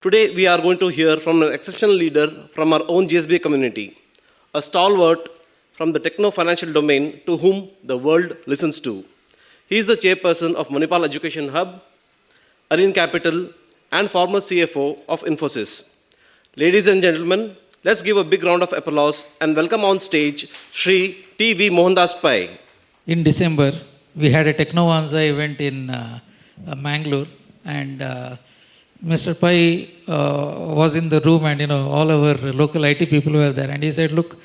Today, we are going to hear from an exceptional leader from our own GSB community, a stalwart from the techno-financial domain to whom the world listens to. He is the chairperson of Manipal Education Hub, Arena Capital, and former CFO of Infosys. Ladies and gentlemen, let's give a big round of applause and welcome on stage Shri T.V. Mohandas Pai. In December, we had a Technovanza event in Mangalore, and Mr. Pai was in the room, and all our local IT people were there, and he said, "Look,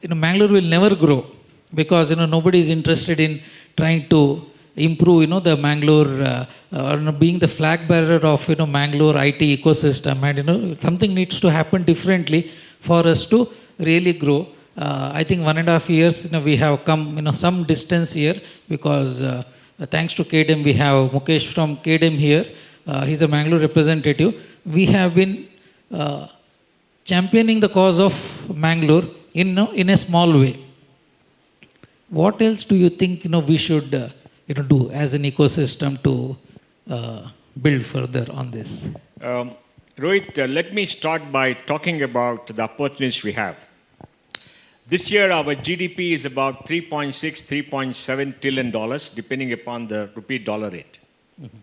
Mangalore will never grow because nobody is interested in trying to improve the Mangalore or being the flag bearer of Mangalore IT ecosystem, and something needs to happen differently for us to really grow." I think 1.5 years we have come some distance here because thanks to KDM we have Mukesh from KDM here. He's a Mangalore representative. We have been championing the cause of Mangalore in a small way. What else do you think we should do as an ecosystem to build further on this? Rohith, let me start by talking about the opportunities we have. This year, our GDP is about $3.6, $3.7 trillion, depending upon the rupee-dollar rate. Mm-hmm.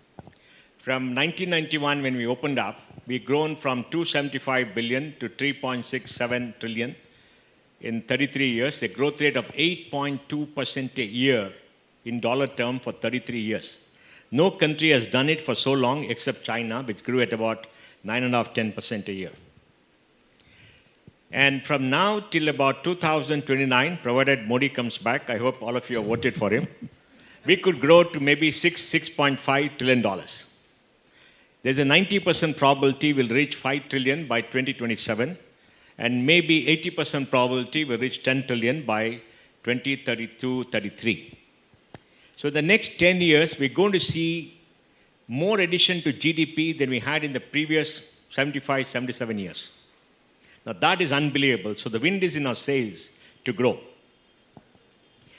From 1991, when we opened up, we've grown from 275 billion to 3.67 trillion in 33 years, a growth rate of 8.2% a year in dollar term for 33 years. No country has done it for so long except China, which grew at about 9.5-10% a year. And from now till about 2029, provided Modi comes back, I hope all of you have voted for him, we could grow to maybe $6.5 trillion. There's a 90% probability we'll reach 5 trillion by 2027, and maybe 80% probability we'll reach 10 trillion by 2032-33. So the next 10 years, we're going to see more addition to GDP than we had in the previous 75, 77 years. Now that is unbelievable. So the wind is in our sails to grow.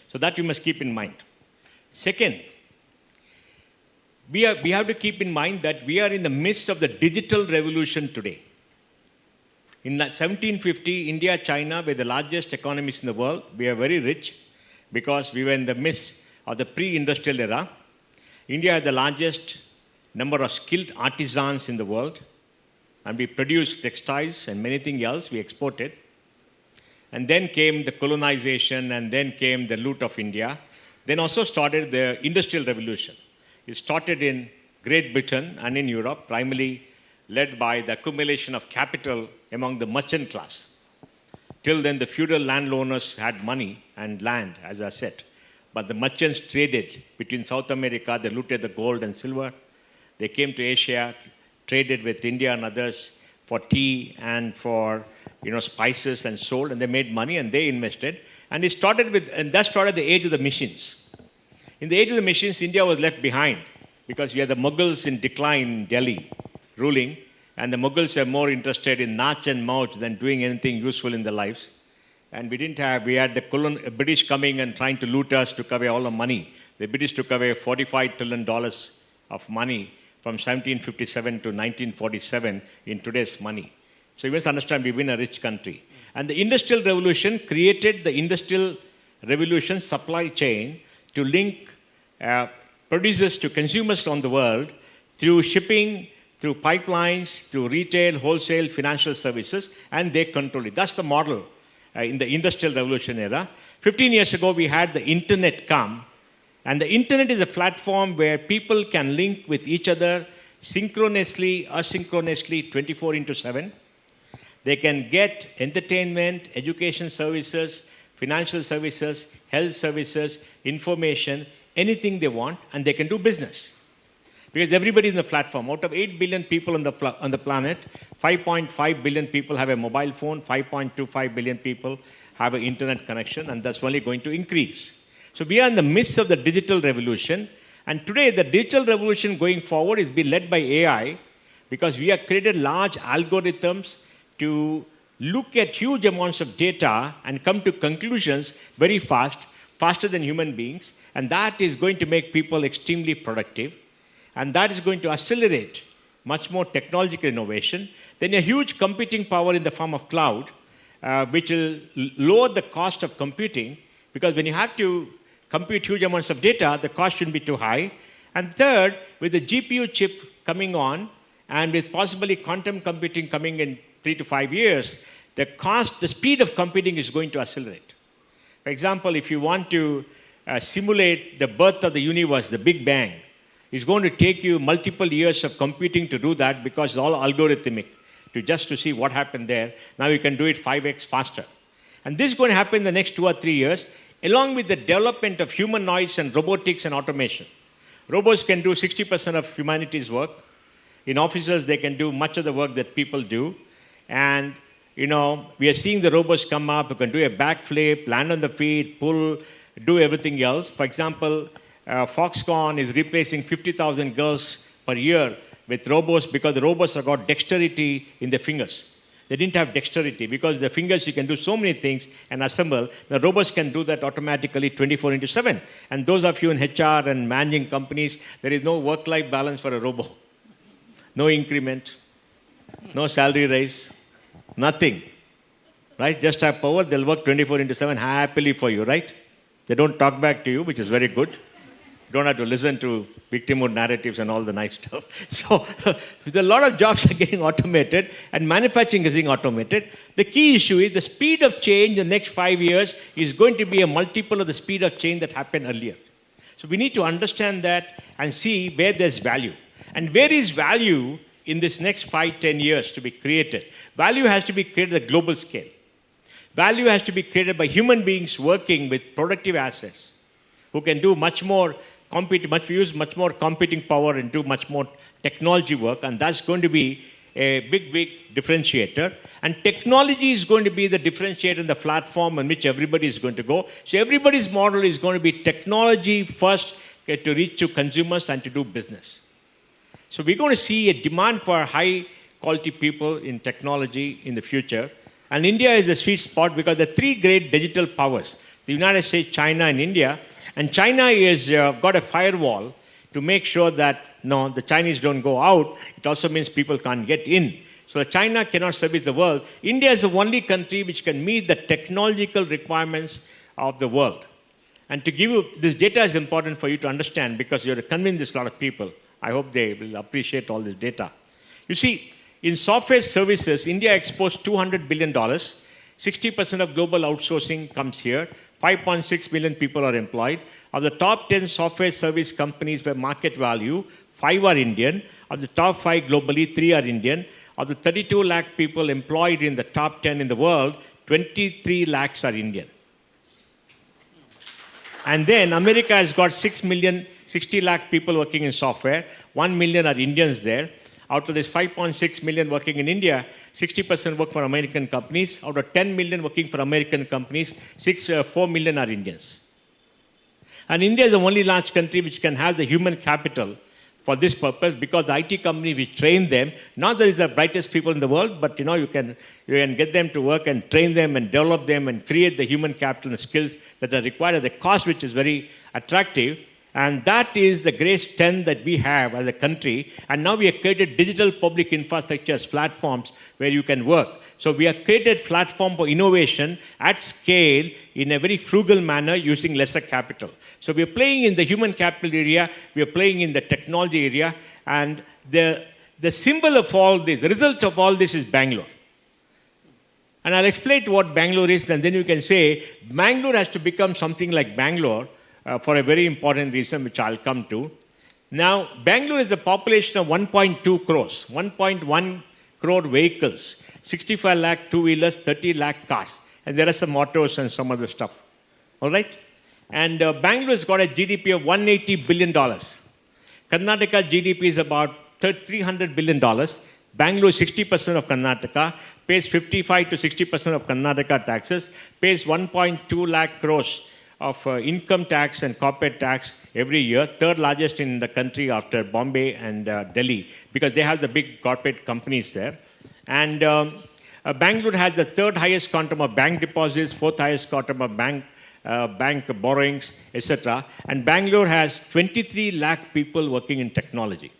So that you must keep in mind. Second, we have to keep in mind that we are in the midst of the digital revolution today. In 1750, India, China were the largest economies in the world. We are very rich because we were in the midst of the pre-industrial era. India had the largest number of skilled artisans in the world. And we produced textiles and many things else we exported. And then came the colonization, and then came the loot of India. Then also started the industrial revolution. It started in Great Britain and in Europe, primarily led by the accumulation of capital among the merchant class. Till then, the feudal landowners had money and land, as I said. But the merchants traded between South America. They looted the gold and silver. They came to Asia, traded with India and others for tea and for spices, and sold, and they made money and they invested. And that started the age of the machines. In the age of the machines, India was left behind because we had the Mughals in decline in Delhi ruling, and the Mughals are more interested in Nach and Mauch than doing anything useful in their lives. And we had the British coming and trying to loot us, took away all the money. The British took away $45 trillion of money from 1757 to 1947 in today's money. So you must understand, we've been a rich country. And the Industrial Revolution created the Industrial Revolution supply chain to link producers to consumers around the world through shipping, through pipelines, through retail, wholesale, financial services, and they control it. That's the model in the Industrial Revolution era. 15 years ago, we had the internet come. And the internet is a platform where people can link with each other synchronously, asynchronously, 24/7. They can get entertainment, education services, financial services, health services, information, anything they want, and they can do business. Because everybody is in the platform. Out of 8 billion people on the planet, 5.5 billion people have a mobile phone, 5.25 billion people have an internet connection, and that's only going to increase. So we are in the midst of the digital revolution, and today the digital revolution going forward is being led by AI, because we have created large algorithms to look at huge amounts of data and come to conclusions very fast, faster than human beings, and that is going to make people extremely productive, and that is going to accelerate much more technological innovation, then a huge computing power in the form of cloud, which will lower the cost of computing, because when you have to compute huge amounts of data, the cost shouldn't be too high. And third, with the GPU chip coming on, and with possibly quantum computing coming in 3 to 5 years, the speed of computing is going to accelerate. For example, if you want to simulate the birth of the universe, the Big Bang, it's going to take you multiple years of computing to do that, because it's all algorithmic, to see what happened there. Now you can do it 5x faster. And this is going to happen in the next 2 or 3 years, along with the development of humanoids and robotics and automation. Robots can do 60% of humanity's work. In offices, they can do much of the work that people do. And, we are seeing the robots come up who can do a backflip, land on the feet, pull, do everything else. For example, Foxconn is replacing 50,000 girls per year with robots, because the robots have got dexterity in the fingers. They didn't have dexterity, because the fingers you can do so many things and assemble. The robots can do that automatically 24/7. And those of you in HR and managing companies, there is no work-life balance for a robot. No increment, no salary raise, nothing. Right? Just have power, they'll work 24/7 happily for you, right? They don't talk back to you, which is very good. You don't have to listen to victimhood narratives and all the nice stuff. So, a lot of jobs are getting automated, and manufacturing is getting automated. The key issue is the speed of change in the next 5 years is going to be a multiple of the speed of change that happened earlier. So we need to understand that and see where there's value. And where is value in this next 5, 10 years to be created? Value has to be created at a global scale. Value has to be created by human beings working with productive assets who can do much more computing power and do much more technology work, and that's going to be a big differentiator. And technology is going to be the differentiator and the platform on which everybody is going to go. So everybody's model is going to be technology first to reach to consumers and to do business. So we're going to see a demand for high quality people in technology in the future. And India is the sweet spot, because the 3 great digital powers, the United States, China, and India. And China is got a firewall to make sure that the Chinese don't go out. It also means people can't get in. So China cannot service the world. India is the only country which can meet the technological requirements of the world. And to give you, this data is important for you to understand, because you have to convince this lot of people. I hope they will appreciate all this data. You see, in software services, India exports $200 billion. 60% of global outsourcing comes here. 5.6 million people are employed. Of the top 10 software service companies by market value, 5 are Indian. Of the top 5 globally, 3 are Indian. Of the 32 lakh people employed in the top 10 in the world, 23 lakhs are Indian. And then America has got 60 lakh people working in software. 1 million are Indians there. Out of this 5.6 million working in India, 60% work for American companies. Out of 10 million working for American companies, 4 million are Indians. And India is the only large country which can have the human capital for this purpose, because the IT company will train them. Not that it's the brightest people in the world, but you can get them to work and train them and develop them and create the human capital and skills that are required at a cost which is very attractive. And that is the great strength that we have as a country. And now we have created digital public infrastructure as platforms where you can work. So we have created platform for innovation at scale in a very frugal manner using lesser capital. So we are playing in the human capital area, we are playing in the technology area, and the symbol of all this, the result of all this is Bangalore. And I'll explain to what Bangalore is, and then you can say, Bangalore has to become something like Bangalore for a very important reason, which I'll come to. Now, Bangalore is a population of 1.2 crores, 1.1 crore vehicles, 65 lakh two-wheelers, 30 lakh cars. And there are some autos and some other stuff. All right? And Bangalore has got a GDP of $180 billion. Karnataka GDP is about $300 billion. Bangalore is 60% of Karnataka, pays 55 to 60% of Karnataka taxes, pays 1.2 lakh crores of income tax and corporate tax every year, third largest in the country after Bombay and Delhi, because they have the big corporate companies there. And Bangalore has the third highest quantum of bank deposits, fourth highest quantum of bank borrowings, etc. And Bangalore has 23 lakh people working in technology.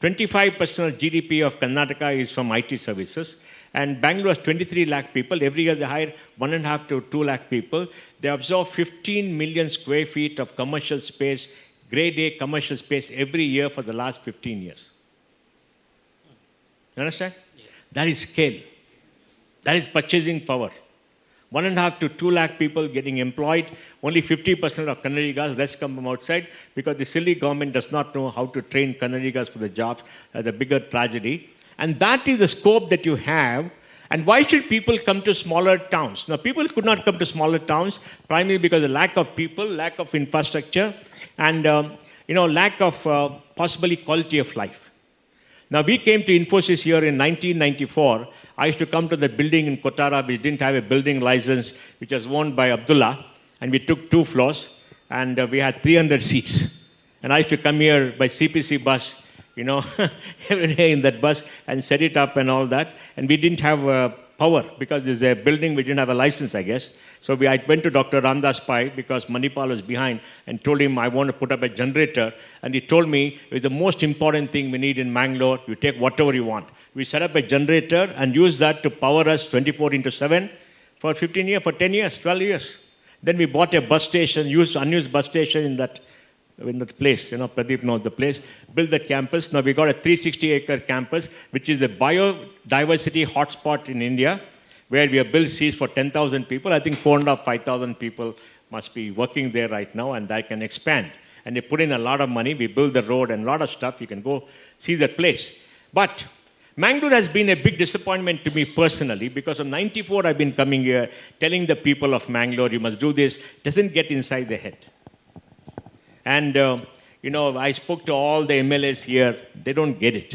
25% of GDP of Karnataka is from IT services. And Bangalore has 23 lakh people. Every year they hire 1.5 to 2 lakh people. They absorb 15 million square feet of commercial space, grade A commercial space every year for the last 15 years. You understand? Yeah. That is scale. That is purchasing power. 1.5 to 2 lakh people getting employed. Only 50% of Kannadigas, rest come from outside because the silly government does not know how to train Kannadigas for the jobs. The bigger tragedy. And that is the scope that you have. And why should people come to smaller towns? Now, people could not come to smaller towns primarily because of lack of people, lack of infrastructure, and lack of possibly quality of life. Now, we came to Infosys here in 1994. I used to come to the building in Kotara, which didn't have a building license, which was owned by Abdullah, and we took 2 floors, and we had 300 seats. And I used to come here by CPC bus, every day in that bus and set it up and all that. And we didn't have power because there's a building we didn't have a license, I guess. So I went to Dr. Ramdas Pai because Manipal was behind and told him I want to put up a generator. And he told me it's the most important thing we need in Mangalore. You take whatever you want. We set up a generator and used that to power us 24/7 for 15 years, for 10 years, 12 years. Then we bought a bus station, used unused bus station in that place, Pradeep knows the place, built that campus. Now we got a 360-acre campus, which is the biodiversity hotspot in India, where we have built seats for 10,000 people. I think 4,500, 5,000 people must be working there right now, and that can expand. And they put in a lot of money. We built the road and a lot of stuff. You can go see that place. But Mangalore has been a big disappointment to me personally because from 94 I've been coming here telling the people of Mangalore, you must do this. Doesn't get inside their head. And, I spoke to all the MLAs here. They don't get it.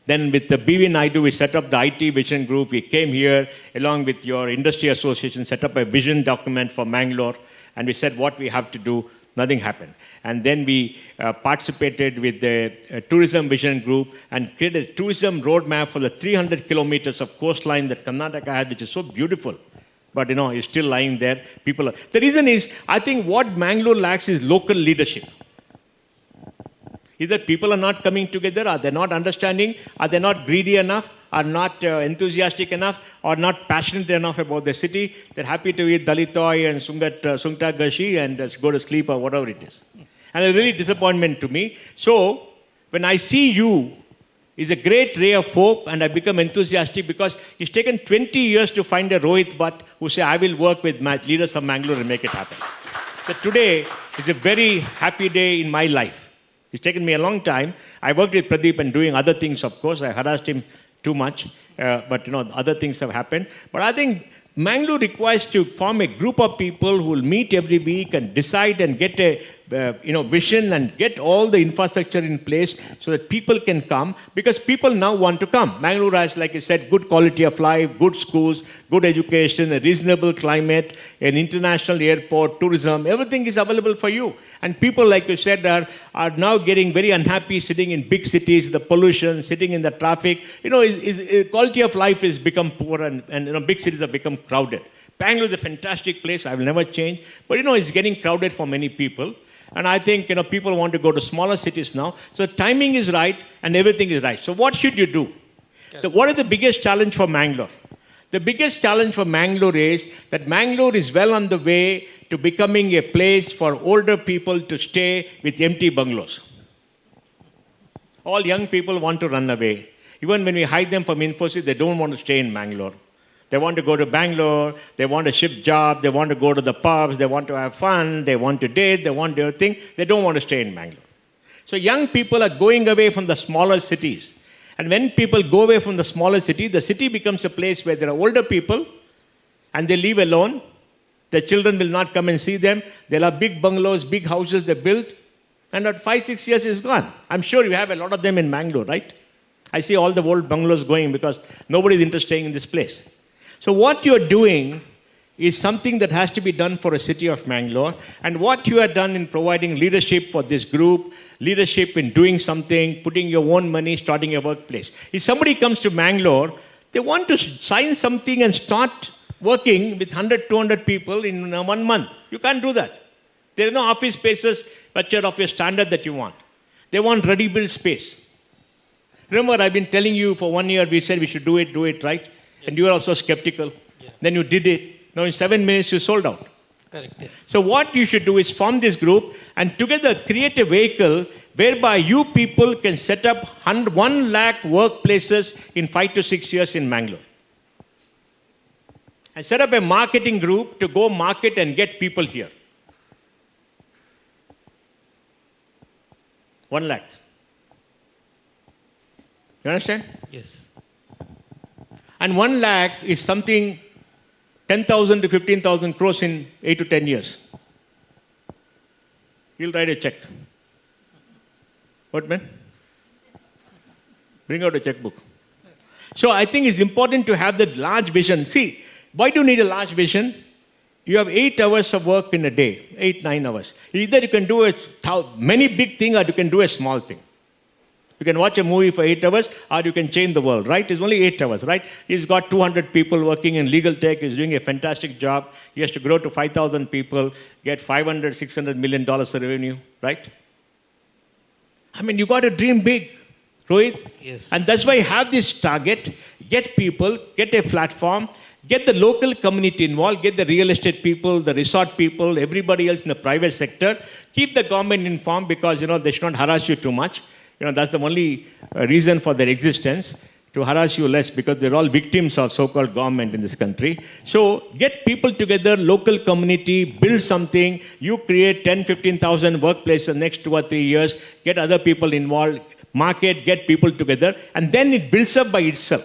Then with the BV Naidu, we set up the IT Vision Group. We came here along with your industry association, set up a vision document for Mangalore. And we said what we have to do. Nothing happened. And then we participated with the Tourism Vision Group and created a tourism roadmap for the 300 kilometers of coastline that Karnataka had, which is so beautiful. But, it's still lying there. The reason is, I think what Mangalore lacks is local leadership. Either people are not coming together, or they're not understanding, or they're not greedy enough, or not enthusiastic enough, or not passionate enough about the city. They're happy to eat Dalitoi and Sungta Gashi and just go to sleep or whatever it is. And it's really disappointment to me. So, when I see you, is a great ray of hope, and I become enthusiastic because it's taken 20 years to find a Rohith Bhat who say, I will work with my leaders of Mangalore and make it happen. So today is a very happy day in my life. It's taken me a long time. I worked with Pradeep and doing other things, of course. I harassed him too much, but other things have happened. But I think Mangalore requires to form a group of people who will meet every week and decide and get a vision and get all the infrastructure in place so that people can come, because people now want to come. Mangalore has, like I said, good quality of life, good schools, good education, a reasonable climate, an international airport, tourism, everything is available for you. And people, like you said, are now getting very unhappy sitting in big cities, the pollution, sitting in the traffic. Quality of life has become poor and big cities have become crowded. Bangalore is a fantastic place. I will never change. But, it's getting crowded for many people. And I think, people want to go to smaller cities now. So timing is right and everything is right. So what should you do? What is the biggest challenge for Mangalore? The biggest challenge for Mangalore is that Mangalore is well on the way to becoming a place for older people to stay with empty bungalows. All young people want to run away. Even when we hide them from Infosys, they don't want to stay in Mangalore. They want to go to Bangalore, they want a shift job, they want to go to the pubs, they want to have fun, they want to date, they want to do everything. They don't want to stay in Bangalore. So young people are going away from the smaller cities. And when people go away from the smaller city, the city becomes a place where there are older people and they live alone. Their children will not come and see them. They'll have big bungalows, big houses they built. And at 5-6 years, it's gone. I'm sure you have a lot of them in Mangalore, right? I see all the old bungalows going because nobody is interested in this place. So what you're doing is something that has to be done for a city of Mangalore. And what you have done in providing leadership for this group, leadership in doing something, putting your own money, starting a workplace. If somebody comes to Mangalore, they want to sign something and start working with 100, 200 people in 1 month. You can't do that. There are no office spaces, but you're of your standard that you want. They want ready-built space. Remember, I've been telling you for 1 year, we said we should do it, right? And you were also skeptical. Then you did it. Now in 7 minutes, you sold out. Correct. Yeah. So what you should do is form this group and together create a vehicle whereby you people can set up 1 lakh workplaces in 5 to 6 years in Mangalore. And set up a marketing group to go market and get people here. 1 lakh. You understand? Yes. And 1 lakh is something 10,000 to 15,000 crores in 8 to 10 years. He'll write a check. What, man? Bring out a checkbook. So I think it's important to have that large vision. See, why do you need a large vision? You have 8 hours of work in a day, 8, 9 hours. Either you can do many big things or you can do a small thing. You can watch a movie for 8 hours or you can change the world, right? It's only 8 hours, right? He's got 200 people working in legal tech. He's doing a fantastic job. He has to grow to 5,000 people, get $500, $600 million of revenue, right? I mean, you got to dream big, Rohith. Yes. And that's why you have this target, get people, get a platform, get the local community involved, get the real estate people, the resort people, everybody else in the private sector. Keep the government informed because, they should not harass you too much. That's the only reason for their existence, to harass you less because they're all victims of so-called government in this country. So get people together, local community, build something. You create 10, 15,000 workplaces next 2 or 3 years, get other people involved, market, get people together, and then it builds up by itself.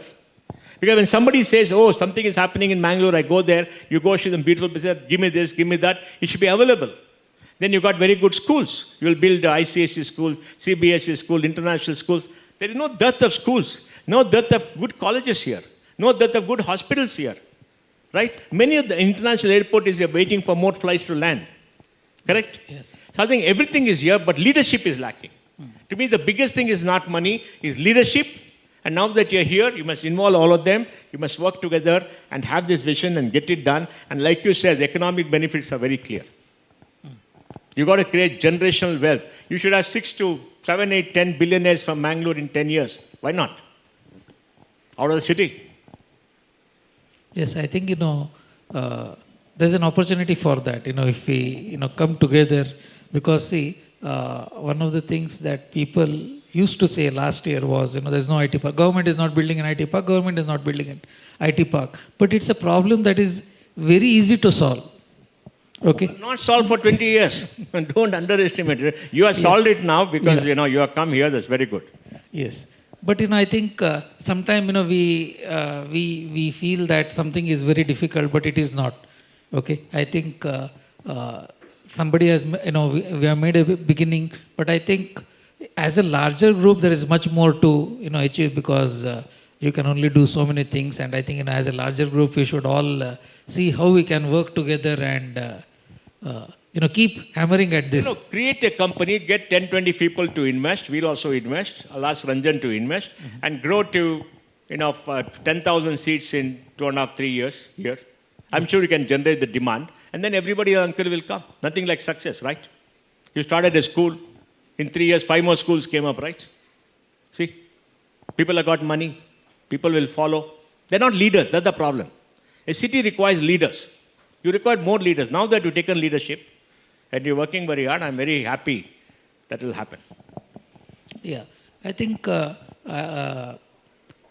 Because when somebody says, oh, something is happening in Mangalore, I go there, you go see some beautiful places, give me this, give me that, it should be available. Then you got very good schools. You will build ICSE schools, CBSE schools, international schools. There is no dearth of schools, no dearth of good colleges here, no dearth of good hospitals here, right? Many of the international airports are waiting for more flights to land, correct? Yes. So I think everything is here, but leadership is lacking. To me, the biggest thing is not money, is leadership. And now that you're here, you must involve all of them. You must work together and have this vision and get it done. And like you said, the economic benefits are very clear. You got to create generational wealth. You should have 6 to 7, 8, 10 billionaires from Mangalore in 10 years. Why not? Out of the city. Yes, I think, there's an opportunity for that, if we, come together. Because, see, one of the things that people used to say last year was, there's no IT park. Government is not building an IT park. Government is not building an IT park. But it's a problem that is very easy to solve. Okay. Not solved for 20 years. Don't underestimate it. You have solved it now because, you have come here. That's very good. Yes. But, I think sometimes, we feel that something is very difficult, but it is not. Okay. I think somebody has, we have made a beginning, but I think as a larger group, there is much more to, achieve because you can only do so many things. And I think, as a larger group, we should all see how we can work together and, keep hammering at this. Create a company, get 10, 20 people to invest. We'll also invest. I'll ask Ranjan to invest and grow to, 10,000 seats in 2.5, 3 years here. I'm sure you can generate the demand. And then everybody, uncle, will come. Nothing like success, right? You started a school. In 3 years, 5 more schools came up, right? See? People have got money. People will follow. They're not leaders. That's the problem. A city requires leaders. You require more leaders. Now that you've taken leadership and you're working very hard, I'm very happy that will happen. Yeah. I think,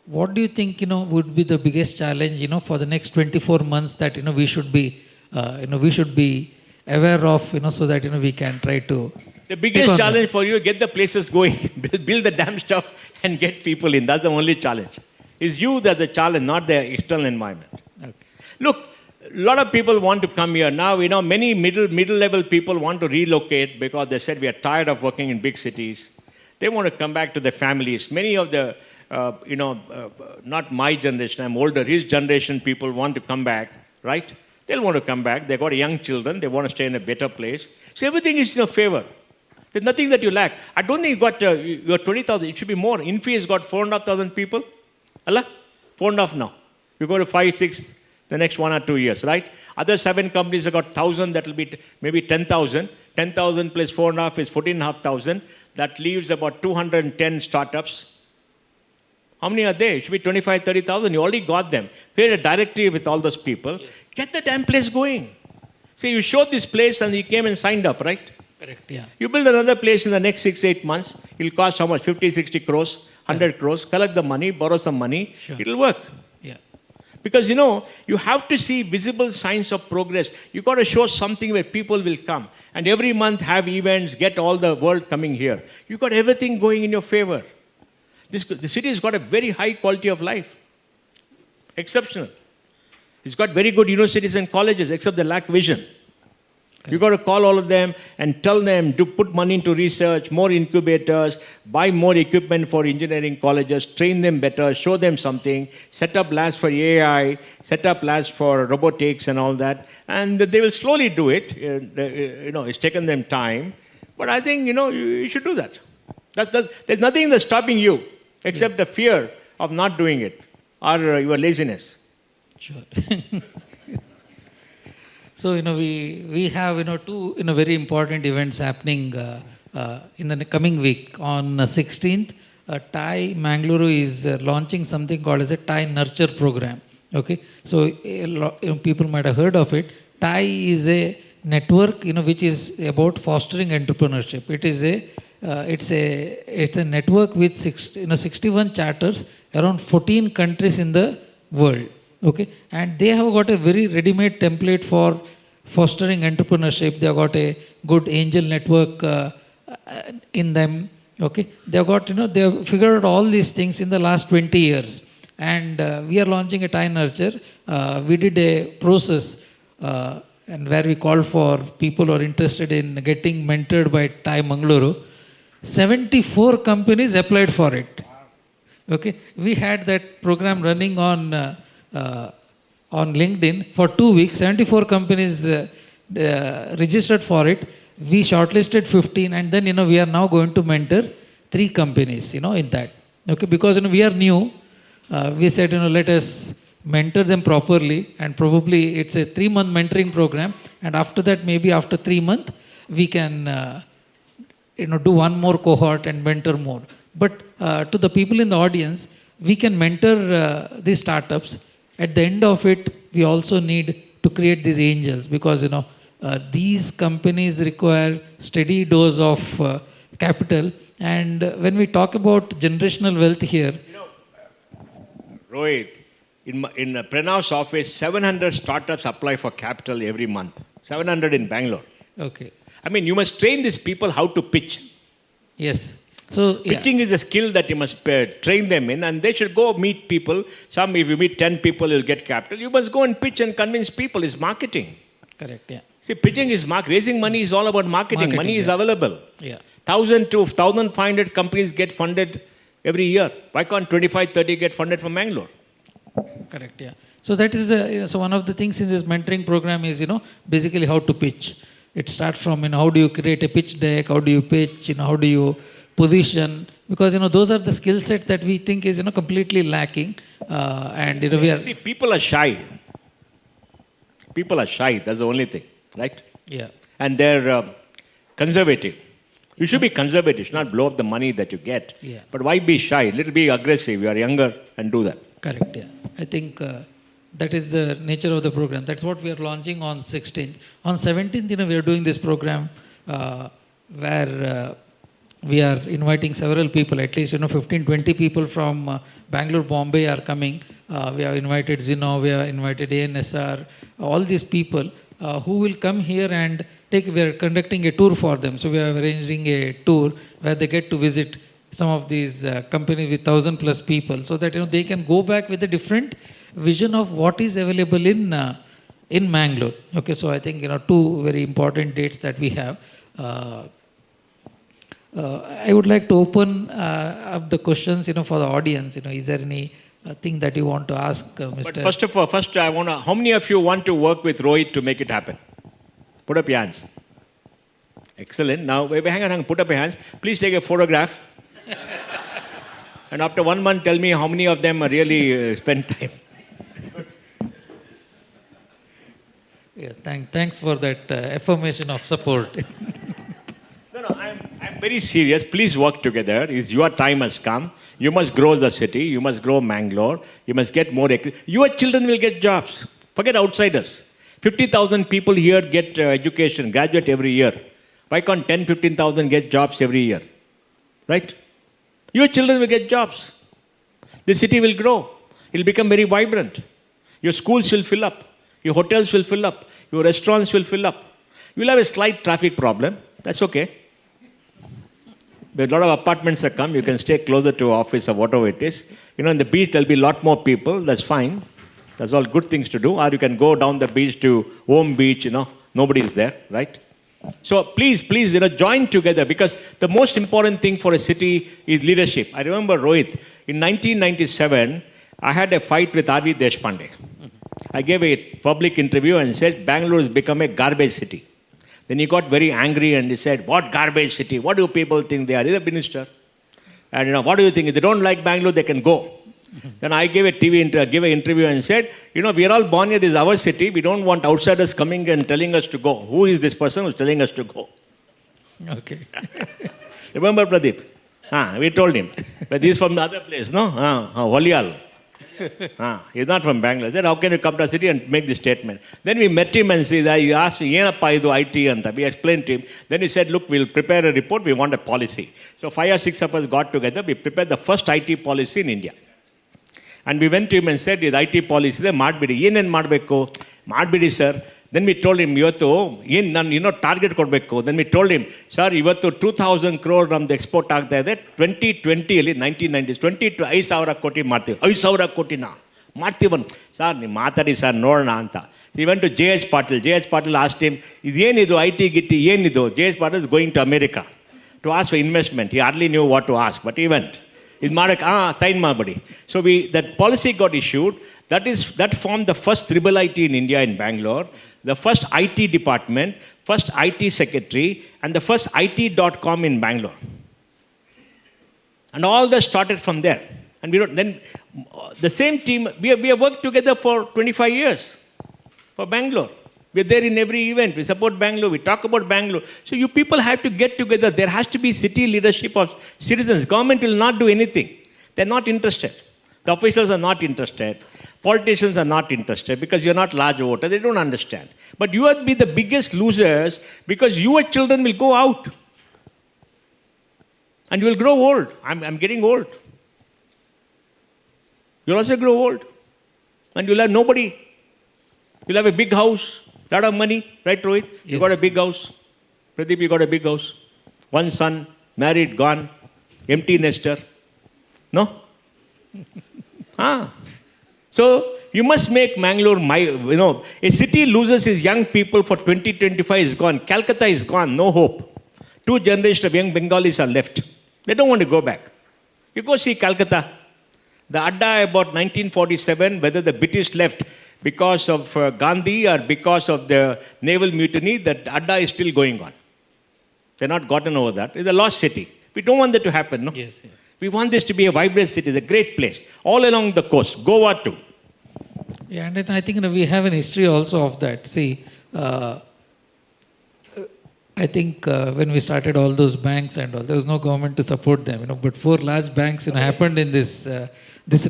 what do you think, would be the biggest challenge, for the next 24 months that, we should be aware of, so that, we can try to... The biggest challenge for you, get the places going, build the damn stuff and get people in. That's the only challenge. It's you that's the challenge, not the external environment. Okay. Look, a lot of people want to come here. Now, many middle-level people want to relocate because they said we are tired of working in big cities. They want to come back to their families. Many of the, not my generation, I'm older, his generation people want to come back, right? They'll want to come back. They've got young children. They want to stay in a better place. So everything is in your favor. There's nothing that you lack. I don't think you got 20,000. It should be more. Infi has got 4,500 people. Allah? 4.5 now. You go to 5, 6 the next 1 or 2 years, right? Other 7 companies have got 1,000. That will be maybe 10,000. 10,000 plus 4.5 is 14,500. That leaves about 210 startups. How many are there? It should be 25, 30,000. You already got them. Create a directory with all those people. Yes. Get the damn place going. See, you showed this place and you came and signed up, right? Correct, yeah. You build another place in the next 6-8 months. It'll cost how much? 50, 60 crores, 100 crores. Collect the money, borrow some money. Sure. It'll work. Yeah. Because, you have to see visible signs of progress. You got to show something where people will come. And every month have events, get all the world coming here. You got everything going in your favor. The city has got a very high quality of life. Exceptional. It's got very good universities and colleges, except they lack vision. Okay. You got to call all of them and tell them to put money into research, more incubators, buy more equipment for engineering colleges, train them better, show them something, set up labs for AI, set up labs for robotics and all that. And they will slowly do it. It's taken them time. But I think, you should do that. There's nothing that's stopping you except the fear of not doing it or your laziness. Sure. So, we have, two, very important events happening in the coming week. On 16th, TIE Mangaluru is launching something called as a TIE Nurture program. Okay. So, people might have heard of it. TIE is a network, which is about fostering entrepreneurship. It is it's a network with 61 charters around 14 countries in the world. Okay, and they have got a very ready-made template for fostering entrepreneurship. They have got a good angel network in them. Okay, they have got they have figured out all these things in the last 20 years, and we are launching a TIE Nurture. We did a process and where we called for people who are interested in getting mentored by TIE Mangaluru. 74 companies applied for it. Okay, we had that program running on LinkedIn for 2 weeks. 74 companies registered for it. We shortlisted 15, and then we are now going to mentor 3 companies in that. Okay, because we are new. We said let us mentor them properly, and probably it's a 3-month mentoring program, and after that, maybe after 3 months, we can do one more cohort and mentor more. But to the people in the audience, we can mentor these startups. At the end of it, we also need to create these angels, because these companies require steady dose of capital. And when we talk about generational wealth here, Rohith, in Pranav's office, 700 startups apply for capital every month. 700 in Bangalore. Okay. I mean, you must train these people how to pitch. Yes. So pitching is a skill that you must train them in, and they should go meet people. If you meet 10 people, you'll get capital. You must go and pitch and convince people. It's marketing. Correct, yeah. See, pitching is raising money is all about marketing. Money is available. Yeah. 1,000 to 1,500 companies get funded every year. Why can't 25, 30 get funded from Bangalore? Correct, yeah. So that is so one of the things in this mentoring program is basically how to pitch. It starts from how do you create a pitch deck, how do you pitch, how do you position, because those are the skill set that we think is completely lacking, and we are. See, people are shy. People are shy. That's the only thing, right? Yeah. And they're conservative. You should be conservative. You should not blow up the money that you get. Yeah. But why be shy? Little be aggressive. You are younger and do that. Correct. Yeah. I think that is the nature of the program. That's what we are launching on 16th. On 17th, we are doing this program where we are inviting several people, at least 15, 20 people from Bangalore, Bombay are coming. We have invited Zino, we have invited ANSR, all these people who will come here and we are conducting a tour for them. So we are arranging a tour where they get to visit some of these companies with 1,000 plus people, so that they can go back with a different vision of what is available in Mangalore. Okay, so I think 2 very important dates that we have. I would like to open up the questions, for the audience. Is there any thing that you want to ask, Mr. But first of all, I want to. How many of you want to work with Rohith to make it happen? Put up your hands. Excellent. Now, hang on. Put up your hands. Please take a photograph. And after 1 month, tell me how many of them really spend time. Yeah, thanks for that affirmation of support. No, I'm very serious. Please work together. It's your time has come. You must grow the city. You must grow Mangalore. You must get more. Your children will get jobs. Forget outsiders. 50,000 people here get education, graduate every year. Why can't 10, 15,000 get jobs every year? Right? Your children will get jobs. The city will grow. It will become very vibrant. Your schools will fill up. Your hotels will fill up. Your restaurants will fill up. You will have a slight traffic problem. That's okay. There are a lot of apartments that come. You can stay closer to office or whatever it is. In the beach, there'll be a lot more people. That's fine. That's all good things to do. Or you can go down the beach to Home Beach, nobody is there, right? So please, join together, because the most important thing for a city is leadership. I remember, Rohith, in 1997, I had a fight with R.V. Deshpande. I gave a public interview and said, Bangalore has become a garbage city. Then he got very angry and he said, what garbage city? What do people think they are? He's a minister. And what do you think? If they don't like Bangalore, they can go. Then I gave an interview and said, we are all born here, this is our city. We don't want outsiders coming and telling us to go. Who is this person who's telling us to go? Okay. Remember Pradeep? We told him. But he's from the other place, no? Holial. He's not from Bangalore. Then how can you come to a city and make this statement? Then we met him and said, he asked me, Yenappa idu IT anta. We explained to him. Then he said, look, we'll prepare a report. We want a policy. So 5 or 6 of us got together. We prepared the first IT policy in India. And we went to him and said, this IT policy, madbidi. Yenen madbeko? Madbidi, sir. Then we told him, target kodbeko. Then we told him, sir, 2,000 crore from the export agta ide. 2020, 1990s, 20 to 5,000 koti martive. 5,000 koti na. Martivan. Sir, ni matadi sir, norna anta. He went to J.H. Patil. J.H. Patil asked him, yenidu IT gitti, yenidu? J.H. Patil is going to America to ask for investment. He hardly knew what to ask, but he went. Sign mabadi. So that policy got issued. That formed the first triple IT in India in Bangalore, the first IT department, first IT secretary, and the first IT.com in Bangalore. And all that started from there. And then the same team, we have worked together for 25 years for Bangalore. We're there in every event. We support Bangalore. We talk about Bangalore. So you people have to get together. There has to be city leadership of citizens. Government will not do anything. They're not interested. The officials are not interested. Politicians are not interested because you're not large voter. They don't understand. But you will be the biggest losers because your children will go out. And you will grow old. I'm getting old. You'll also grow old. And you'll have nobody. You'll have a big house. Lot of money, right, Rohith? Yes. You got a big house. Pradeep, you got a big house. One son, married, gone, empty nester. No? So you must make Mangalore a city loses its young people for 2025 is gone. Calcutta is gone, no hope. 2 generations of young Bengalis are left. They don't want to go back. You go see Calcutta. The Adda about 1947, whether the British left because of Gandhi or because of the naval mutiny, that Adda is still going on. They're not gotten over that. It's a lost city. We don't want that to happen, no? Yes. We want this to be a vibrant city, a great place, all along the coast. Goa too. Yeah, and then I think we have an history also of that. See, I think when we started all those banks and all, there was no government to support them, but 4 large banks, happened in this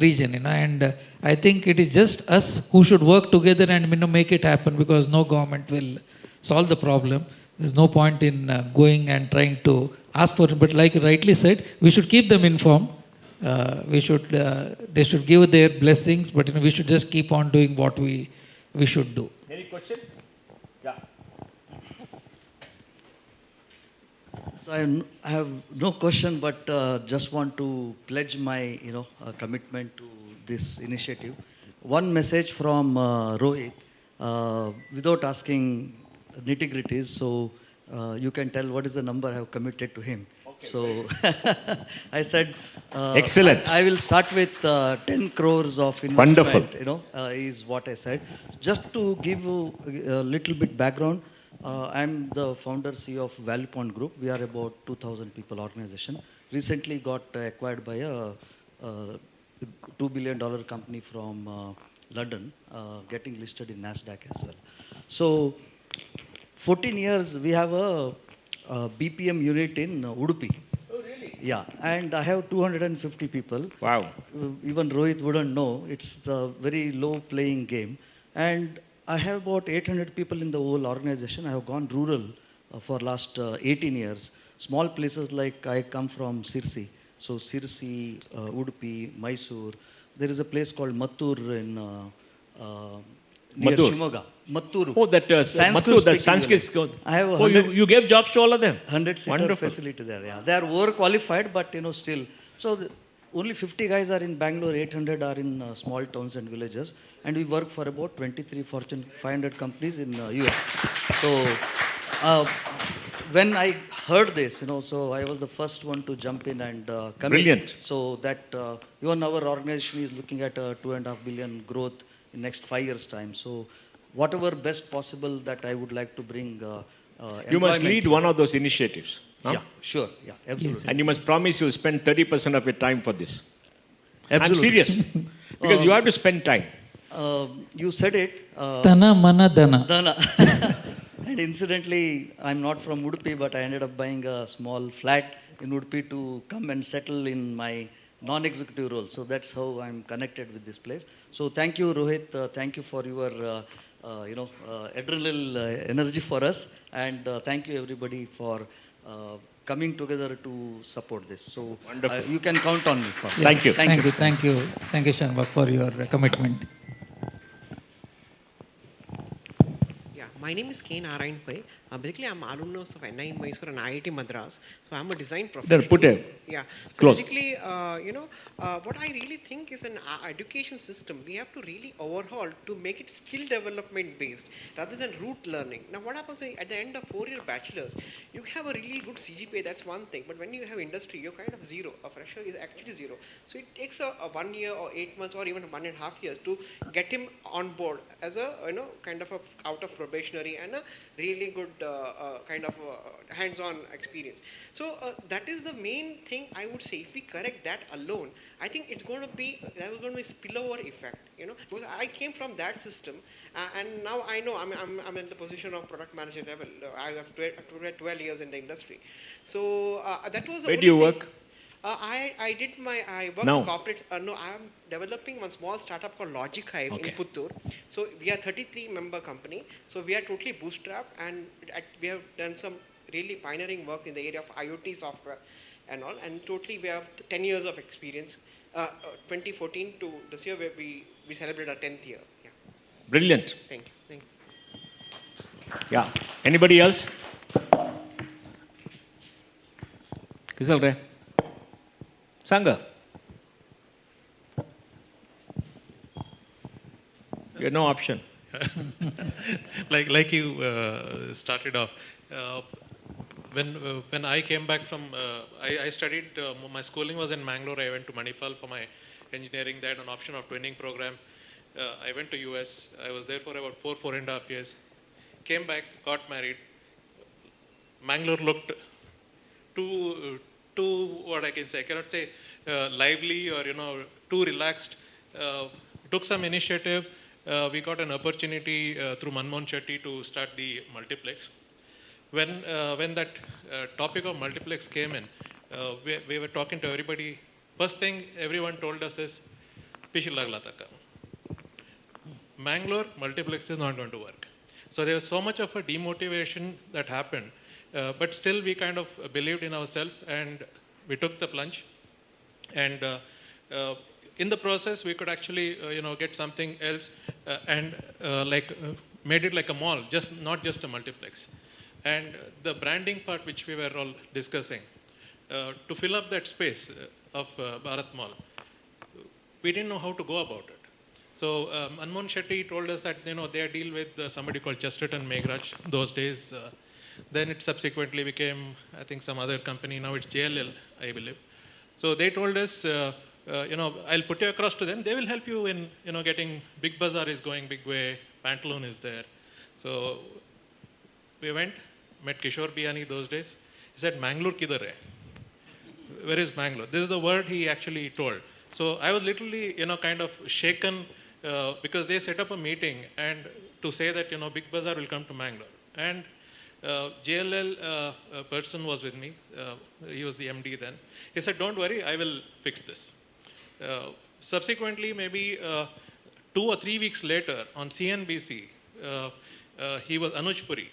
region, and I think it is just us who should work together and, make it happen, because no government will solve the problem. There's no point in going and trying to ask for it. But like you rightly said, we should keep them informed. They should give their blessings, but we should just keep on doing what we should do. Any questions? Yeah. So I have no question, but just want to pledge my commitment to this initiative. One message from Rohith, without asking nitty-gritties, so you can tell what is the number I have committed to him. Okay. So I said, excellent. I will start with 10 crores of investment. Wonderful. Is what I said. Just to give you a little bit background, I'm the founder CEO of Value Point Group. We are about 2,000 people organization. Recently got acquired by a $2 billion company from London, getting listed in NASDAQ as well. So 14 years we have a BPM unit in Udupi. Oh, really? Yeah, and I have 250 people. Wow. Even Rohit wouldn't know. It's a very low playing game. And I have about 800 people in the whole organization. I have gone rural for last 18 years. Small places like I come from Sirsi. So Sirsi, Udupi, Mysore. There is a place called Mattur in near Madhur. Shimoga. Matturu. Oh, that Mattu, that Sanskrit school. I have a Oh, you gave jobs to all of them? 100-seater Wonderful. facility there. Yeah, they are overqualified, but still. So only 50 guys are in Bangalore, 800 are in small towns and villages, and we work for about 23 Fortune 500 companies in US. So uh, when I heard this, so I was the first one to jump in and commit. Brilliant. So that even our organization is looking at a 2.5 billion growth in next 5 years' time. So whatever best possible that I would like to bring. You must employment. lead one of those initiatives. Huh? Yeah, sure. Yeah, absolutely. And you must promise you'll spend 30% of your time for this. Absolutely. I'm serious. Because you have to spend time. You said it. Tana mana dana. Dana. And incidentally, I'm not from Udupi, but I ended up buying a small flat in Udupi to come and settle in my non-executive role. So that's how I'm connected with this place. So thank you, Rohit. Thank you for your, adrenaline energy for us. And thank you, everybody, for coming together to support this. So Wonderful. you can count on me for that. Thank you. Thank you, Shanbhag, for your commitment. Yeah, my name is K. Narayan Pai. Basically, I'm alumnus of NI Mysore and IIT Madras. So I'm a design professional. There, put it. Yeah. So Close. basically, what I really think is an education system, we have to really overhaul to make it skill development based rather than rote learning. Now, what happens at the end of 4-year bachelor's, you have a really good CGPA, that's one thing. But when you have industry, you're kind of zero. A fresher is actually zero. So it takes a 1 year or 8 months or even 1.5 years to get him on board as a, kind of a out of probationary and a really good kind of hands-on experience. So that is the main thing I would say. If we correct that alone, I think it's going to be, there was going to be a spillover effect, because I came from that system and now I know I'm in the position of product manager level. I have 12 years in the industry. So that was the Where only do you thing. work? I work Now? in corporate. No, I am developing one small startup called Logic Hive Okay. in Puttur. So we are 33 member company. So we are totally bootstrapped and we have done some really pioneering work in the area of IoT software and all. And totally we have 10 years of experience. 2014 to this year where we celebrate our 10th year. Yeah. Brilliant. Thank you. Thank you. Yeah. Anybody else? Kisalre? Sangha? You have no option. like you started off. When I came back from, I studied, my schooling was in Mangalore. I went to Manipal for my engineering. They had an option of twinning program. I went to US. I was there for about 4.5 years. Came back, got married. Mangalore looked too what I can say. I cannot say lively or too relaxed. Took some initiative. We got an opportunity through Manmohan Shetty to start the multiplex. When that topic of multiplex came in, we were talking to everybody. First thing everyone told us is, "Pishi lagla taka." Mangalore multiplex is not going to work. So there was so much of a demotivation that happened, but still we kind of believed in ourselves and we took the plunge. And in the process, we could actually get something else and made it like a mall, not just a multiplex. And the branding part, which we were all discussing, to fill up that space of Bharat Mall, we didn't know how to go about it. So Manmohan Shetty told us that they deal with somebody called Chesterton Meghraj those days. Then it subsequently became, I think, some other company. Now it's JLL, I believe. So they told us, I'll put you across to them. They will help you in getting Big Bazaar is going big way. Pantaloon is there. So we went, met Kishore Biyani those days. He said, "Mangalore kidhar hai?" Where is Mangalore? This is the word he actually told. So I was literally, kind of shaken because they set up a meeting and to say that, Big Bazaar will come to Mangalore. And JLL person was with me. He was the MD then. He said, "Don't worry, I will fix this." Subsequently, maybe 2 or 3 weeks later, on CNBC, he was Anuj Puri.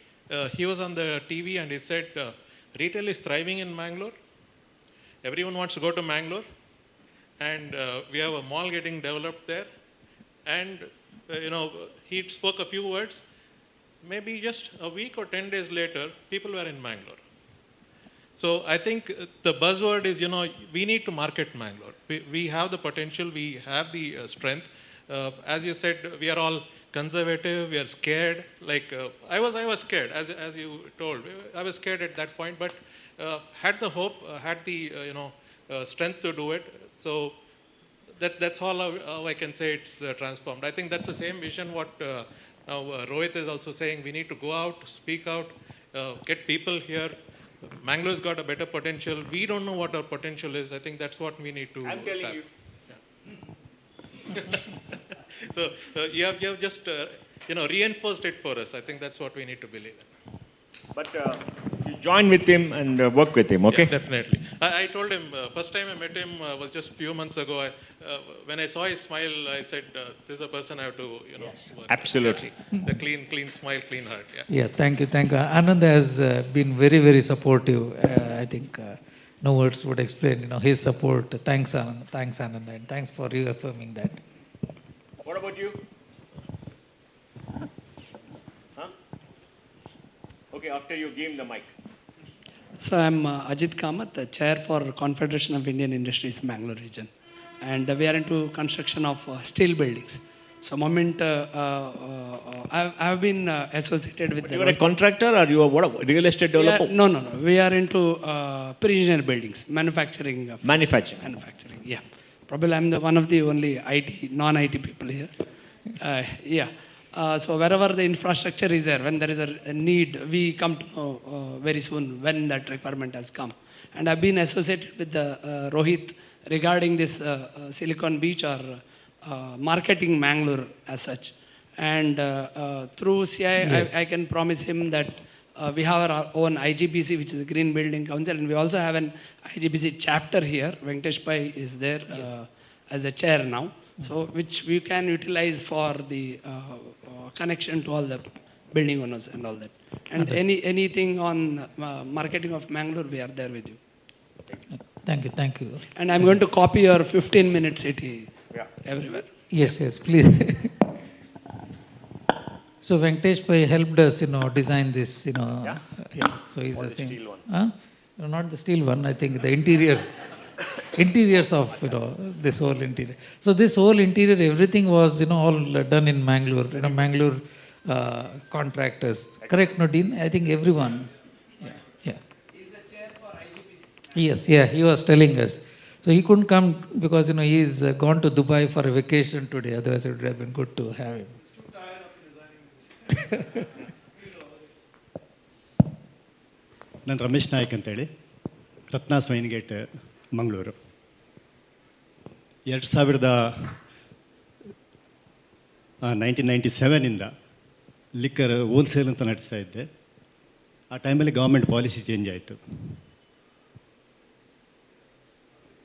He was on the TV and he said, "Retail is thriving in Mangalore. Everyone wants to go to Mangalore, and we have a mall getting developed there." And he spoke a few words. Maybe just a week or 10 days later, people were in Mangalore. So I think the buzzword is, we need to market Mangalore. We have the potential, we have the strength. As you said, we are all conservative, we are scared. Like I was scared, as you told. I was scared at that point, but had the hope, had the strength to do it. So that's all how I can say it's transformed. I think that's the same vision what now Rohith is also saying. We need to go out, speak out, get people here. Mangalore's got a better potential. We don't know what our potential is. I think that's what we need to. I'm telling you. Yeah. So you have just reinforced it for us. I think that's what we need to believe in. But you join with him and work with him, okay? Yeah, definitely. I told him, first time I met him was just a few months ago. When I saw his smile, I said, this is a person I have to, Yes, work absolutely. with. A clean smile, clean heart. Yeah. Yeah, thank you. Anand has been very, very supportive. I think no words would explain, his support. Thanks, Anand, and thanks for reaffirming that. What about you? Huh? Okay, after you give him the mic. So I'm Ajit Kamath, the chair for Confederation of Indian Industries, Bangalore region. And we are into construction of steel buildings. So I've been associated with You are a contractor or you are what? Real estate developer? No. We are into pre-engineered buildings, manufacturing. Manufacturing. Yeah. Probably I'm one of the only non-IT people here. Yeah. So wherever the infrastructure is there, when there is a need, we come to know very soon when that requirement has come. And I've been associated with the Rohith regarding this Silicon Beach or marketing Mangalore as such. And through CI, yes. I can promise him that we have our own IGBC, which is a Green Building Council, and we also have an IGBC chapter here. Venkatesh Pai is there as a chair now, so which we can utilize for the connection to all the building owners and all that. And anything on marketing of Mangalore, we are there with you. Thank you. And I'm going to copy your 15-minute city everywhere. Yes, please. So Venkatesh Pai helped us, design this, Yeah. So he's Or the the same. steel one? Huh? No, not the steel one. I think the interiors of, this whole interior. So this whole interior, everything was, all done in Mangalore. Mangalore contractors. Correct, no, Dean? I think everyone. Yeah. He's the chair for IGBC. Yes, he was telling us. So he couldn't come because, he's gone to Dubai for a vacation today. Otherwise, it would have been good to have him. ನಾನು ರಮೇಶ್ ನಾಯಕ್ ಅಂತೇಳಿ Ratnas main gate Mangaluru 1997ಇಂದ liquor wholesale ಅಂತ ನಡೆಸ್ತಾ ಇದ್ದೆ. ಆ ಟೈಮಲ್ಲಿ government policy change ಆಯಿತು.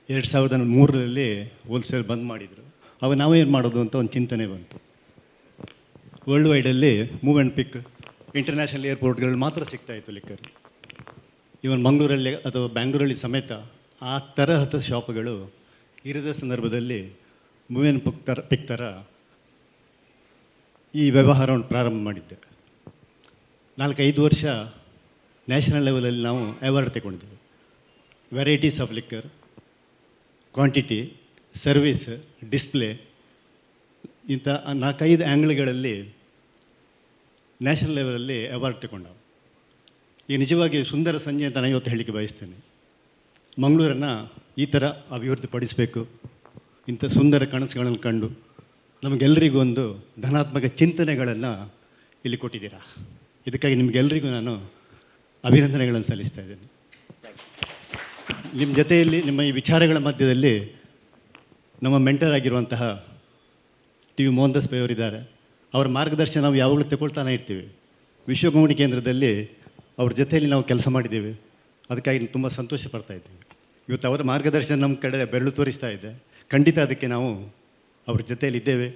2003ರಲ್ಲಿ wholesale ಬಂದ್ ಮಾಡಿದರು. ಅವಾಗ ನಾವೇನು ಮಾಡೋದು ಅಂತ ಒಂದು ಚಿಂತನೆ ಬಂತು. ವರ್ಲ್ಡ್ ವೈಡಲ್ಲಿ ಮೂವ್ ಆ್ಯಂಡ್ ಪಿಕ್ ಇಂಟರ್ನ್ಯಾಷನಲ್ ಏರ್ಪೋರ್ಟ್ಗಳು ಮಾತ್ರ ಸಿಗ್ತಾಯಿತ್ತು ಲಿಕ್ಕರ್. ಇವನ್ ಮಂಗಳೂರಲ್ಲಿ ಅಥವಾ ಬ್ಯಾಂಗ್ಳೂರಲ್ಲಿ ಸಮೇತ ಆ ತರಹದ ಶಾಪ್ಗಳು ಇರದ ಸಂದರ್ಭದಲ್ಲಿ ಮೂವ್ ಆ್ಯಂಡ್ ಪಿಕ್ ಥರ ಈ ವ್ಯವಹಾರವನ್ನು ಪ್ರಾರಂಭ ಮಾಡಿದ್ದೆ. 4-5 ವರ್ಷ ನ್ಯಾಷನಲ್ ಲೆವೆಲಲ್ಲಿ ನಾವು ಅವಾರ್ಡ್ ತಗೊಂಡಿದ್ದೇವೆ. Varieties of liquor, quantity, service, display, ಇಂಥ 4-5 ಆ್ಯಂಗ್ಲ್ಗಳಲ್ಲಿ ನ್ಯಾಷನಲ್ ಲೆವೆಲಲ್ಲಿ ಅವಾರ್ಡ್ ತಗೊಂಡವು. ಈಗ ನಿಜವಾಗಿ ಸುಂದರ ಸಂಜೆ ಅಂತ ನಾನು ಇವತ್ತು ಹೇಳಲಿಕ್ಕೆ ಬಯಸ್ತೇನೆ. ಮಂಗಳೂರನ್ನು ಈ ಥರ ಅಭಿವೃದ್ಧಿಪಡಿಸಬೇಕು, ಇಂಥ ಸುಂದರ ಕನಸುಗಳನ್ನು ಕಂಡು ನಮಗೆಲ್ಲರಿಗೂ ಒಂದು ಧನಾತ್ಮಕ ಚಿಂತನೆಗಳನ್ನು ಇಲ್ಲಿ ಕೊಟ್ಟಿದ್ದೀರಾ. ಇದಕ್ಕಾಗಿ ನಿಮಗೆಲ್ಲರಿಗೂ ನಾನು ಅಭಿನಂದನೆಗಳನ್ನು ಸಲ್ಲಿಸ್ತಾ ಇದ್ದೇನೆ. ನಿಮ್ಮ ಜೊತೆಯಲ್ಲಿ ನಿಮ್ಮ ಈ ವಿಚಾರಗಳ ಮಧ್ಯದಲ್ಲಿ ನಮ್ಮ ಮೆಂಟರ್ ಆಗಿರುವಂತಹ ಮೋಹನ್ದಾಸ್ ಪೈ ಅವರಿದ್ದಾರೆ. ಅವರ ಮಾರ್ಗದರ್ಶನ ನಾವು ಯಾವಾಗಲೂ ತಗೊಳ್ತಾನೆ ಇರ್ತೀವಿ. ವಿಶ್ವಕೋಮಡಿ ಕೇಂದ್ರದಲ್ಲಿ ಅವ್ರ ಜೊತೆಯಲ್ಲಿ ನಾವು ಕೆಲಸ ಮಾಡಿದ್ದೇವೆ. ಅದಕ್ಕಾಗಿ ತುಂಬ ಸಂತೋಷ ಪಡ್ತಾ ಇದ್ದೀವಿ. ಇವತ್ತು ಅವರ ಮಾರ್ಗದರ್ಶನ ನಮ್ಮ ಕಡೆ ಬೆರಳು ತೋರಿಸ್ತಾ ಇದೆ. ಖಂಡಿತ ಅದಕ್ಕೆ ನಾವು ಅವ್ರ ಜೊತೆಯಲ್ಲಿ ಇದ್ದೇವೆ.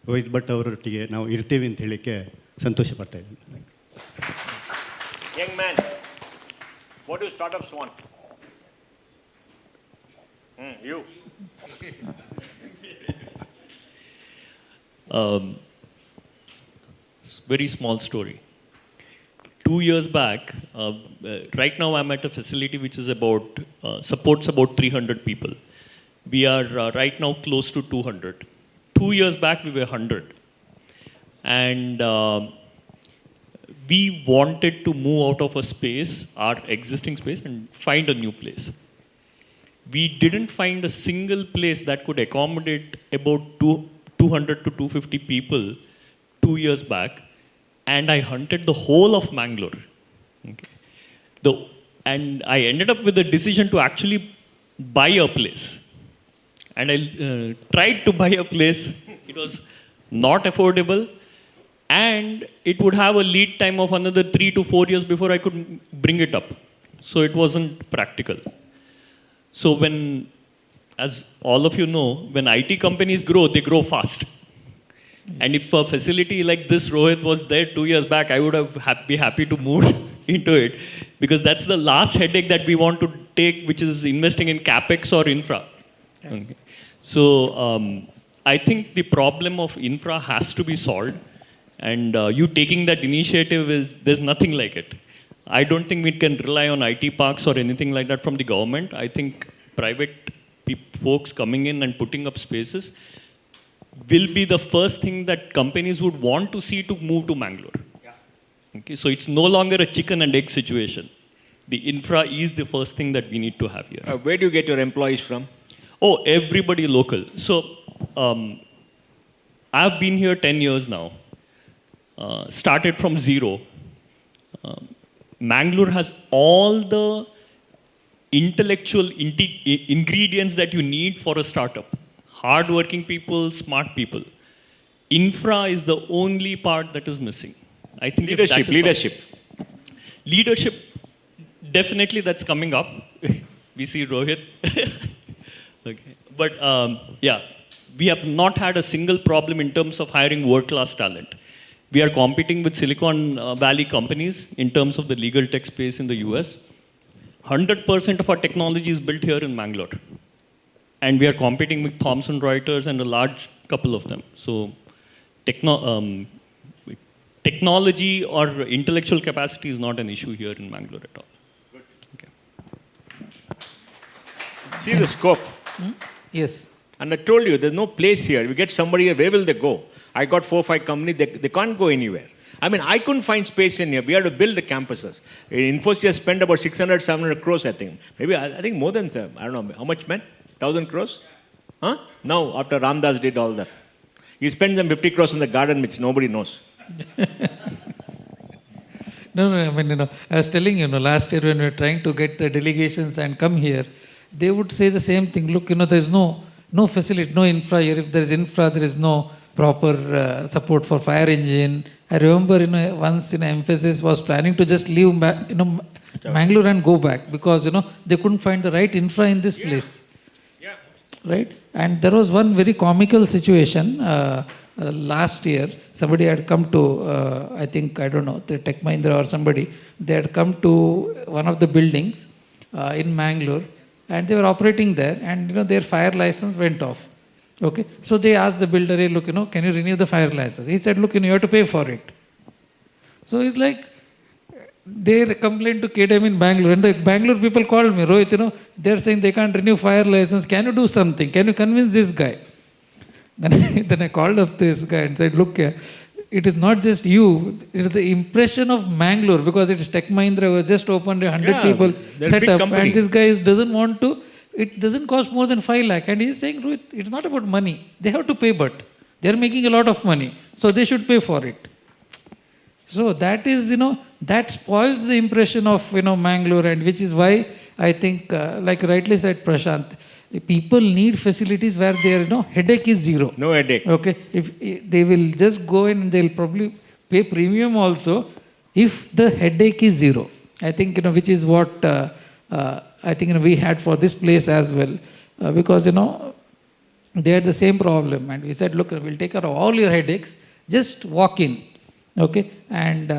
ರೋಹಿತ್ ಭಟ್ ಅವರೊಟ್ಟಿಗೆ ನಾವು ಇರ್ತೀವಿ ಅಂತ ಹೇಳಲಿಕ್ಕೆ ಸಂತೋಷ ಪಡ್ತಾ ಇದ್ದೀನಿ. Young man, what do startups want? You. Very small story. 2 years back, right now I'm at a facility which is supports about 300 people. We are right now close to 200. 2 years back we were 100. And we wanted to move out of a space, our existing space, and find a new place. We didn't find a single place that could accommodate about 200 to 250 people 2 years back, and I hunted the whole of Mangalore. Okay. And I ended up with a decision to actually buy a place. And I tried to buy a place. It was not affordable, and it would have a lead time of another 3 to 4 years before I could bring it up. So it wasn't practical. So as all of you know, when IT companies grow, they grow fast. And if a facility like this, Rohith, was there 2 years back, I would have be happy to move into it, because that's the last headache that we want to take, which is investing in capex or infra. Yes. Okay. So I think the problem of infra has to be solved, and you taking that initiative there's nothing like it. I don't think we can rely on IT parks or anything like that from the government. I think private folks coming in and putting up spaces will be the first thing that companies would want to see to move to Mangalore. Yeah. Okay, so it's no longer a chicken and egg situation. The infra is the first thing that we need to have here. Where do you get your employees from? Oh, everybody local. So I've been here 10 years now. Started from zero. Mangalore has all the intellectual ingredients that you need for a startup. Hard-working people, smart people. Infra is the only part that is missing. I think leadership, definitely that's coming up. We see Rohith. Okay. But yeah, we have not had a single problem in terms of hiring world-class talent. We are competing with Silicon Valley companies in terms of the legal tech space in the US. 100% of our technology is built here in Mangalore. And we are competing with Thomson Reuters and a large couple of them. So technology or intellectual capacity is not an issue here in Mangalore at all. Good. Okay. See the scope. Yes. And I told you, there's no place here. We get somebody here, where will they go? I got 4 or 5 companies, they can't go anywhere. I mean, I couldn't find space in here. We had to build the campuses. Infosys spent about 600, 700 crores, I think. Maybe, I think more than, I don't know, how much, man? 1,000 crores? Huh? Now, after Ramdas did all that. He spent them 50 crores in the garden, which nobody knows. No, I mean, I was telling you, last year when we were trying to get the delegations and come here, they would say the same thing. Look, there is no facility, no infra here. If there is infra, there is no proper support for fire engine. I remember, once Emphasis was planning to just leave Mangalore and go back because, they couldn't find the right infra in this place. Yeah. Right? And there was one very comical situation. Last year, somebody had come to, I think, I don't know, the Tech Mahindra or somebody, they had come to one of the buildings in Mangalore, and they were operating there, and their fire license went off. Okay, so they asked the builder, hey, look, can you renew the fire license? He said, look, you have to pay for it. So it's like, they complained to KDM in Bangalore, and the Bangalore people called me, Rohith, they're saying they can't renew fire license. Can you do something? Can you convince this guy? Then I called up this guy and said, look, it is not just you, it is the impression of Mangalore, because it is Tech Mahindra who has just opened a 100 people set up, company. And this guy doesn't want to, it doesn't cost more than 5 lakh. And he's saying, Rohith, it's not about money. They have to pay, but they're making a lot of money. So they should pay for it. So that is, that spoils the impression of, Mangalore, and which is why I think, like rightly said Prashant, people need facilities where their, headache is zero. No headache. Okay. If they will just go in, they'll probably pay premium also if the headache is zero. I think, which is what I think, we had for this place as well. Because, they had the same problem. And we said, look, we'll take care of all your headaches. Just walk in. Okay? And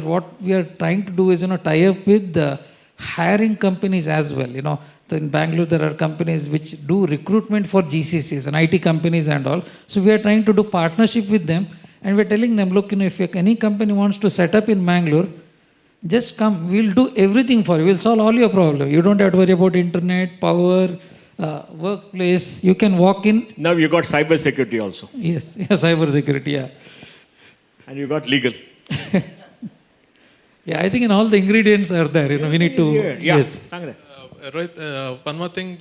what we are trying to do is, tie up with the hiring companies as well. So in Bangalore, there are companies which do recruitment for GCCs and IT companies and all. So we are trying to do partnership with them. And we're telling them, look, if any company wants to set up in Bangalore, just come. We'll do everything for you. We'll solve all your problems. You don't have to worry about internet, power, workplace. You can walk in. Now you got cyber security also. Yes, cyber security, yeah. And you got legal. Yeah, I think in all the ingredients are there. We need to. Yeah. Yes. Rohith, one more thing.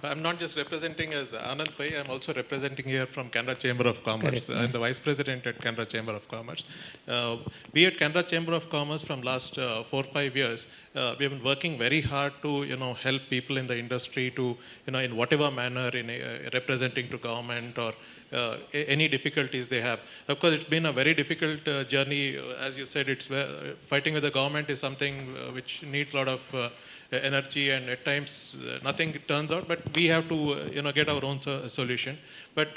I'm not just representing as Anand Pai, I'm also representing here from Canada Chamber of Commerce. Correct. I'm the Vice President at Canada Chamber of Commerce. We at Canada Chamber of Commerce from last 4-5 years, we have been working very hard to help people in the industry to, in whatever manner, in representing to government or any difficulties they have. Of course, it's been a very difficult journey. As you said, it's fighting with the government is something which needs a lot of energy, and at times nothing turns out, but we have to get our own solution. But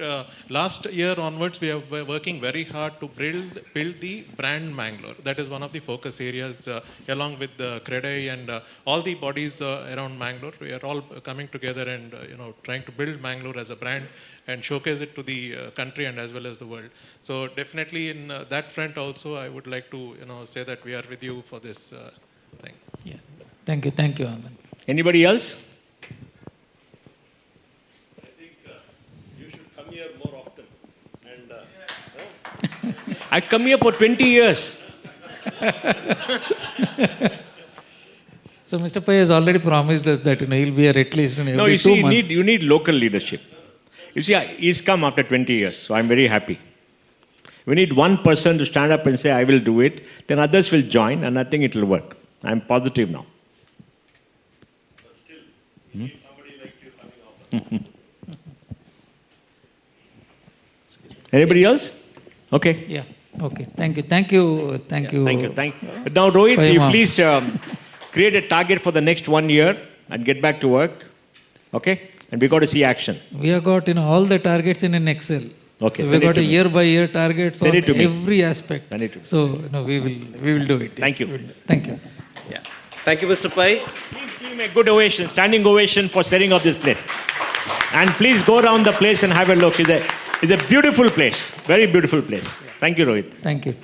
last year onwards, we are working very hard to build the brand Mangalore. That is one of the focus areas, along with the CREDAI and all the bodies around Mangalore. We are all coming together and trying to build Mangalore as a brand and showcase it to the country and as well as the world. So definitely in that front also, I would like to say that we are with you for this thing. Yeah. Thank you, Anand. Anybody else? I think you should come here more often. And I come here for 20 years. So Mr. Pai has already promised us that he'll be here at least every No, you 2 see, months. you need local leadership. You see, he's come after 20 years, so I'm very happy. We need one person to stand up and say, I will do it. Then others will join, and I think it will work. I'm positive now. but still, you need somebody like you coming often. Anybody else? Okay. Yeah. Okay. Thank you. Thank you. Thank you. Now, Rohith, Fine, you ma'am. please create a target for the next 1 year and get back to work. Okay? And we got to see action. We have got all the targets in an Excel. Okay, So we send it got to a me. year by year targets Send on it to me. every aspect. Send it to me. So we will do it. Thank you. we will do. Thank you. Yeah. Thank you, Mr. Pai. Please give him a good ovation, standing ovation for setting up this place. And please go around the place and have a look. It's a beautiful place. Very beautiful place. Thank you, Rohith. Thank you.